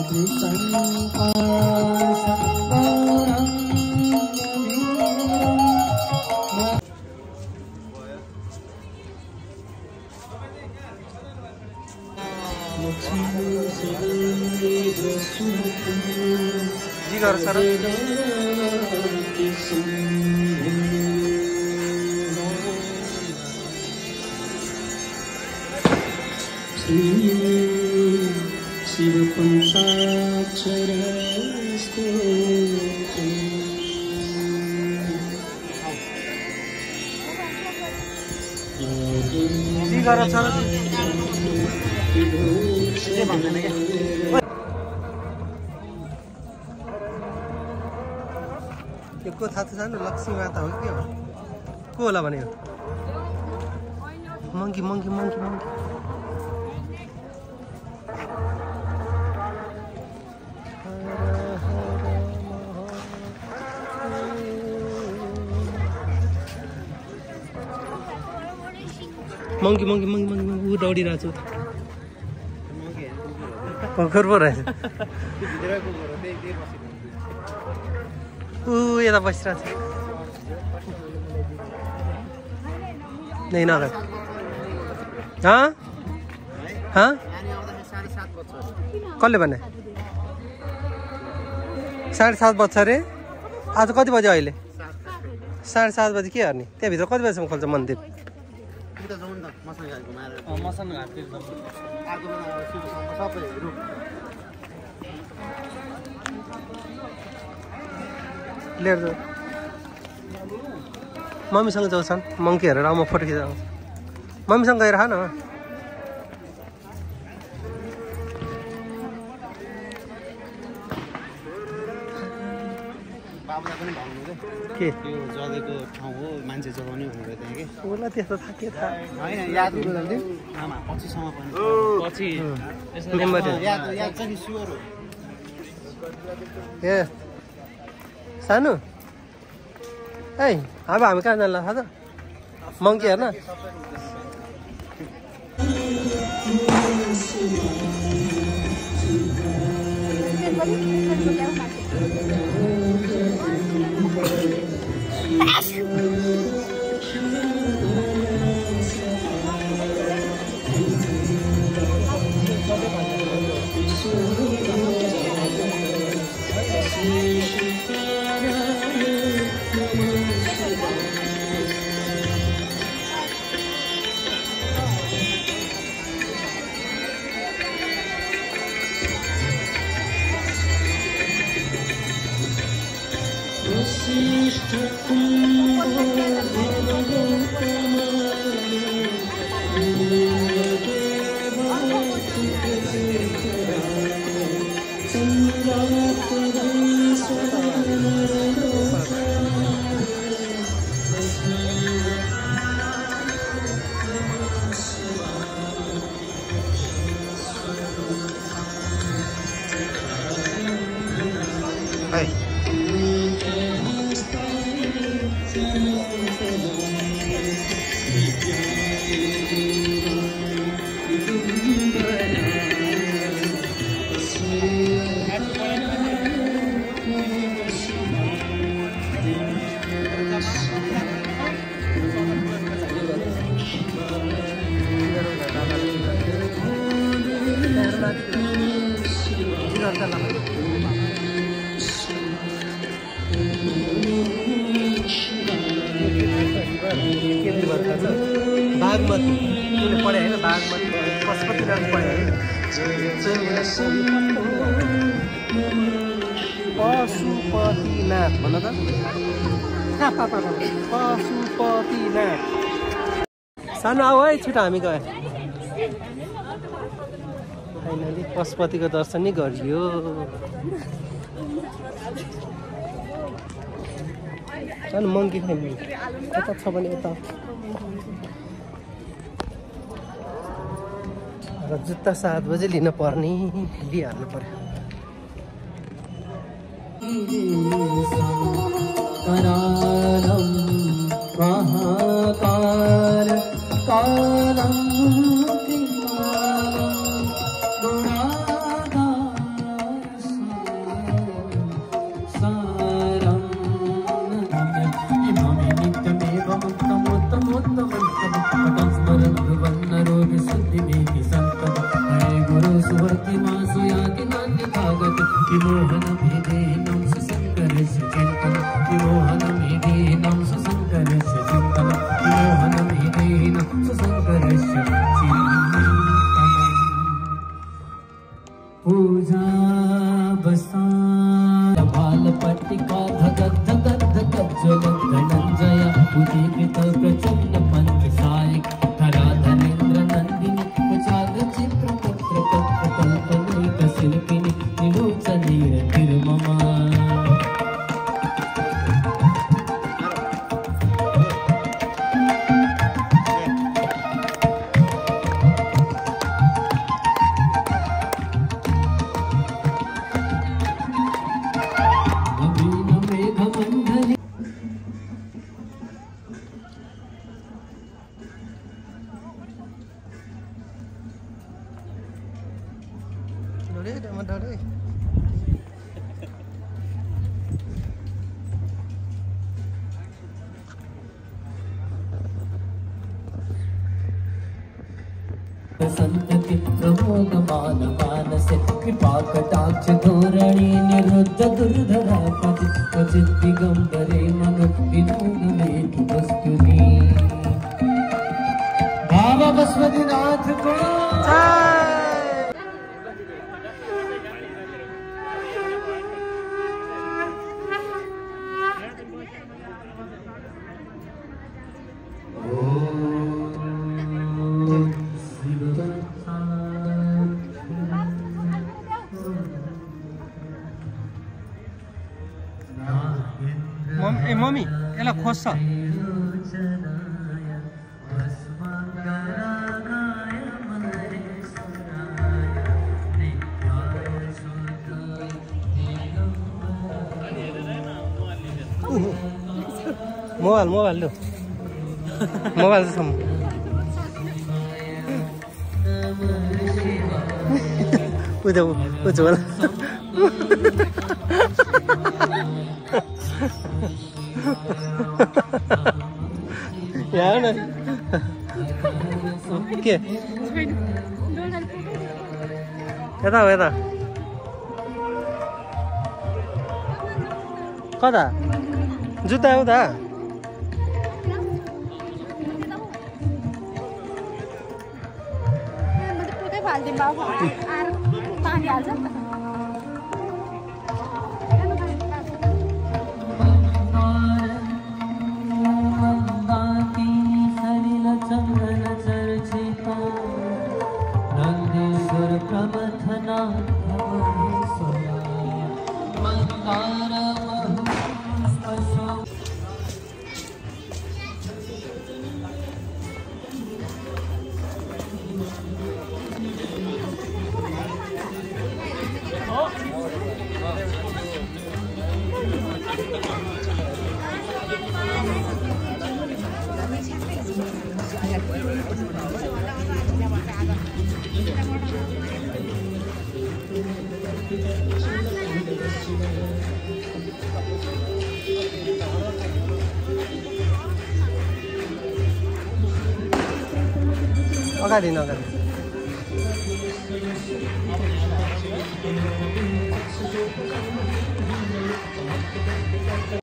जी कर सर शिव पंचाक्षर जी कर सर के भन्दैन के को थाहा छ जानु लक्ष्मी माता हो के हो को होला भने monkey monkey monkey monkey monkey monkey monkey monkey ऊ दौडिरहेको छु भर्खर पो रहेछ ऊ यता बसिरहेको छ नै नगर कसले भने 7:30 बज्छ अरे आज कति बजे अहिले 7:30 बजे के गर्ने त्यहाँभित्र कति बजीसम्म खोल्छ मन्दिर लिएर जाऊ मम्मीसँग जाउँछन् मङ्की हेरेर म फोटो खिचाउँछु मम्मीसँग गएर खान के जलेको ठाउँ हो मान्छे जलाउने भनेर त्यहाँ के उसलाई त्यस्तो थाहा के थाहा होइन याद आमा पछिसम्म पनि पछि याद छ नि स्योर हो ए सानो ए अब हामी कहाँ जान्ला थाहा छ मङ्की हेर्न बागमती उसले पढे होइन बागमती पशुपतिनाथ पढे होइन पशुपतिनाथ भन त पशुपतिनाथ सानो आऊ है छिटो हामी गयो फाइनली पशुपतिको दर्शन नै गरियो सानो मङ्की खाइदियो यता छ भने यता र जुत्ता 7 बजे लिन पर्ने लिइहाल्नु पर्यो महाकाल कालम नान्यथागत विमोहनमेधेनं सुसङ्करस्य चिन्तनं विमोहनमेधेनं सुसङ्करस्य चिन्तनं विमोहनमेधेनं सुसङ्करस्य चिन्तनं पूजा बसा बालपट्टिका धगत धगत धगत ज्वलत धनञ्जय उदीकृत प्रचण्ड पञ्चसायिक धराधरेन्द्र नन्दिनी कुचाग्र चित्रपत्र पत्र कल्पनैक शिल्पिनी निलोचनीरतिर्मम संतति प्रमोद मान मानसे कृपा कटाक्ष धोरणी निरुद्ध दुर्धरा पति क्वचित् दिगंबरे मनो विनोद मेतु वस्तुनि बाबा बसवनाथ को मम्मी यसलाई खोज्छ मोबाइल लो मोबाइल चाहिँ उज्जवल यहाँ के यता हो यता कता जुत्ता उता अगाडि नगाडि